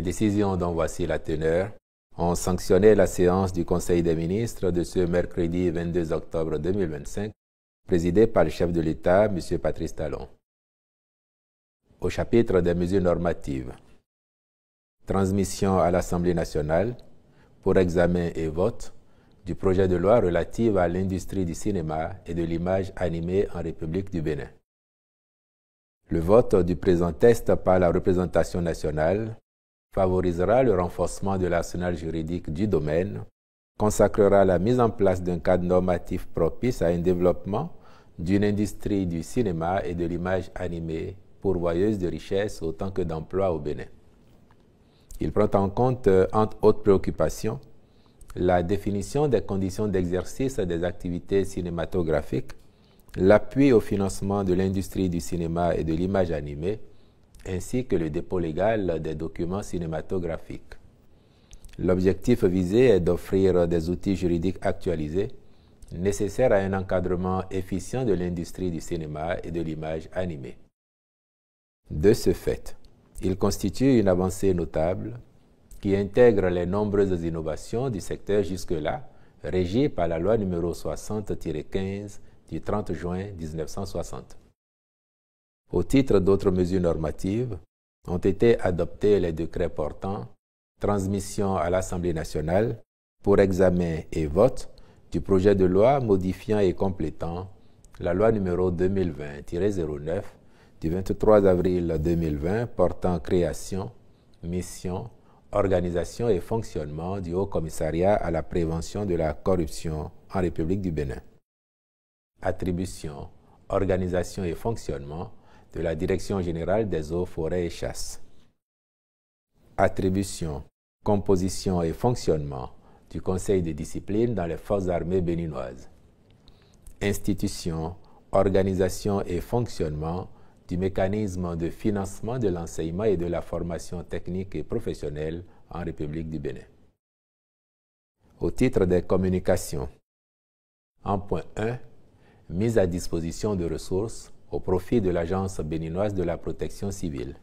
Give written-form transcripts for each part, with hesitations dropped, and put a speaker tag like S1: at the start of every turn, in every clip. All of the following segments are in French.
S1: Les décisions dont voici la teneur ont sanctionné la séance du Conseil des ministres de ce mercredi 22 octobre 2025, présidée par le chef de l'État, M. Patrice Talon. Au chapitre des mesures normatives, transmission à l'Assemblée nationale pour examen et vote du projet de loi relatif à l'industrie du cinéma et de l'image animée en République du Bénin. Le vote du présent texte par la représentation nationale favorisera le renforcement de l'arsenal juridique du domaine, consacrera la mise en place d'un cadre normatif propice à un développement d'une industrie du cinéma et de l'image animée pourvoyeuse de richesses autant que d'emplois au Bénin. Il prend en compte, entre autres préoccupations, la définition des conditions d'exercice des activités cinématographiques, l'appui au financement de l'industrie du cinéma et de l'image animée, ainsi que le dépôt légal des documents cinématographiques. L'objectif visé est d'offrir des outils juridiques actualisés nécessaires à un encadrement efficient de l'industrie du cinéma et de l'image animée. De ce fait, il constitue une avancée notable qui intègre les nombreuses innovations du secteur jusque-là régies par la loi numéro 60-15 du 30 juin 1960. Au titre d'autres mesures normatives, ont été adoptés les décrets portant transmission à l'Assemblée nationale pour examen et vote du projet de loi modifiant et complétant la loi numéro 2020-09 du 23 avril 2020 portant création, mission, organisation et fonctionnement du Haut Commissariat à la prévention de la corruption en République du Bénin. Attribution, organisation et fonctionnement de la Direction générale des eaux, forêts et chasses. Attribution, composition et fonctionnement du Conseil de discipline dans les forces armées béninoises. Institution, organisation et fonctionnement du mécanisme de financement de l'enseignement et de la formation technique et professionnelle en République du Bénin. Au titre des communications, en point 1, mise à disposition de ressources au profit de l'Agence béninoise de la protection civile.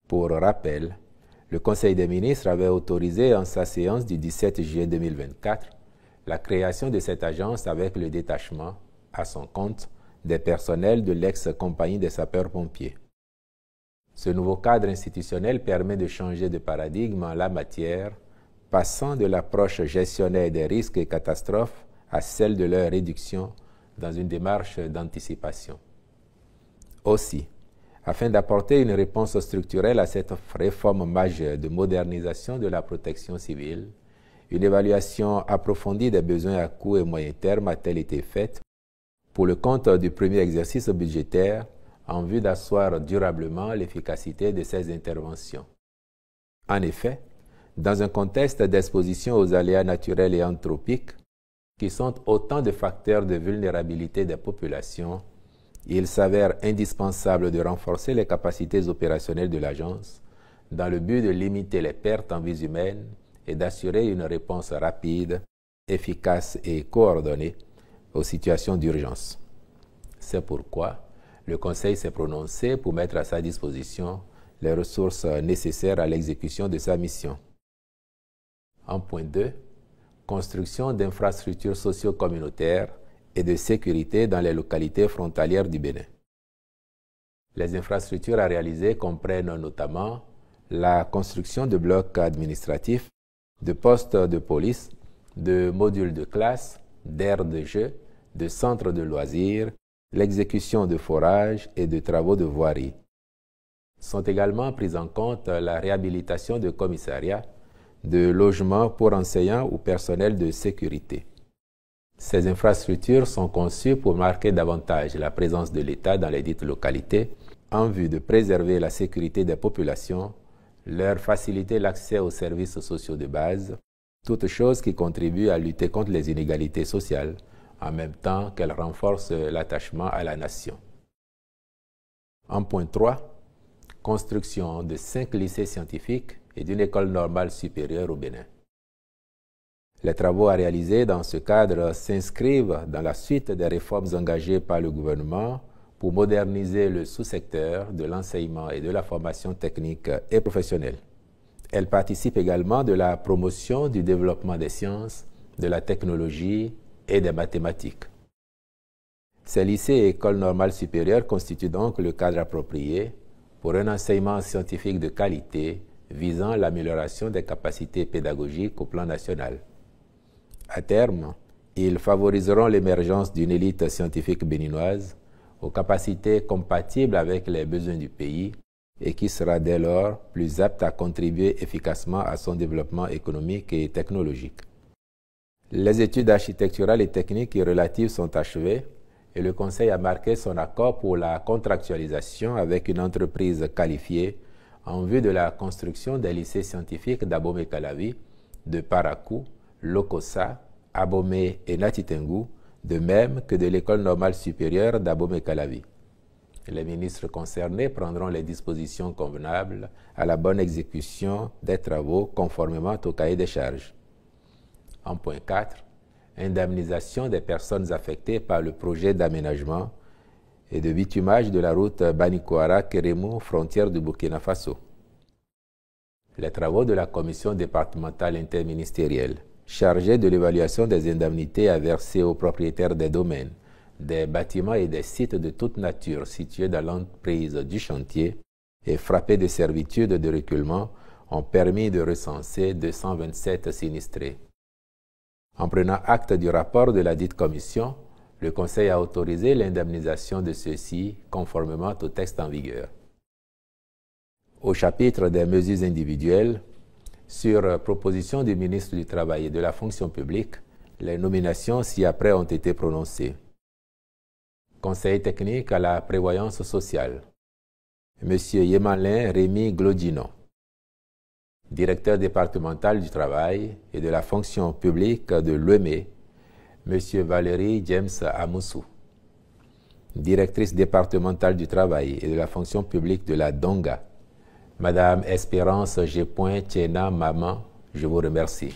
S1: Pour rappel, le Conseil des ministres avait autorisé en sa séance du 17 juillet 2024 la création de cette agence avec le détachement, à son compte, des personnels de l'ex-compagnie des sapeurs-pompiers. Ce nouveau cadre institutionnel permet de changer de paradigme en la matière, passant de l'approche gestionnaire des risques et catastrophes à celle de leur réduction dans une démarche d'anticipation. Aussi, afin d'apporter une réponse structurelle à cette réforme majeure de modernisation de la protection civile, une évaluation approfondie des besoins à court et moyen terme a-t-elle été faite pour le compte du premier exercice budgétaire en vue d'asseoir durablement l'efficacité de ces interventions. En effet, dans un contexte d'exposition aux aléas naturels et anthropiques, qui sont autant de facteurs de vulnérabilité des populations, il s'avère indispensable de renforcer les capacités opérationnelles de l'agence dans le but de limiter les pertes en vies humaines et d'assurer une réponse rapide, efficace et coordonnée aux situations d'urgence. C'est pourquoi le Conseil s'est prononcé pour mettre à sa disposition les ressources nécessaires à l'exécution de sa mission. En point 2, construction d'infrastructures socio-communautaires et de sécurité dans les localités frontalières du Bénin. Les infrastructures à réaliser comprennent notamment la construction de blocs administratifs, de postes de police, de modules de classe, d'aires de jeu, de centres de loisirs, l'exécution de forages et de travaux de voirie. Sont également prises en compte la réhabilitation de commissariats, de logements pour enseignants ou personnel de sécurité. Ces infrastructures sont conçues pour marquer davantage la présence de l'État dans les dites localités en vue de préserver la sécurité des populations, leur faciliter l'accès aux services sociaux de base, toutes choses qui contribuent à lutter contre les inégalités sociales, en même temps qu'elles renforcent l'attachement à la nation. En point 3, construction de 5 lycées scientifiques et d'une école normale supérieure au Bénin. Les travaux à réaliser dans ce cadre s'inscrivent dans la suite des réformes engagées par le gouvernement pour moderniser le sous-secteur de l'enseignement et de la formation technique et professionnelle. Elle participe également de la promotion du développement des sciences, de la technologie et des mathématiques. Ces lycées et écoles normales supérieures constituent donc le cadre approprié pour un enseignement scientifique de qualité visant l'amélioration des capacités pédagogiques au plan national. À terme, ils favoriseront l'émergence d'une élite scientifique béninoise aux capacités compatibles avec les besoins du pays et qui sera dès lors plus apte à contribuer efficacement à son développement économique et technologique. Les études architecturales et techniques y relatives sont achevées et le Conseil a marqué son accord pour la contractualisation avec une entreprise qualifiée en vue de la construction des lycées scientifiques d'Abomey-Calavi, de Parakou, Lokossa, Abomey et Natitengu, de même que de l'École normale supérieure d'Abomey-Calavi. Les ministres concernés prendront les dispositions convenables à la bonne exécution des travaux conformément au cahier des charges. En point 4, indemnisation des personnes affectées par le projet d'aménagement et de bitumage de la route Banikoara-Kérémou, frontière du Burkina Faso. Les travaux de la commission départementale interministérielle chargée de l'évaluation des indemnités à verser aux propriétaires des domaines, des bâtiments et des sites de toute nature situés dans l'emprise du chantier et frappés de servitude de reculement ont permis de recenser 227 sinistrés. En prenant acte du rapport de la dite commission, le Conseil a autorisé l'indemnisation de ceux-ci conformément au texte en vigueur. Au chapitre des mesures individuelles, sur proposition du ministre du Travail et de la Fonction publique, les nominations ci-après ont été prononcées. Conseil technique à la prévoyance sociale, M. Yemalin Rémi Glodino. Directeur départemental du travail et de la fonction publique de l'UEME, M. Valérie James Amoussou. Directrice départementale du travail et de la fonction publique de la Donga, Madame Espérance G. Tchena Maman, je vous remercie.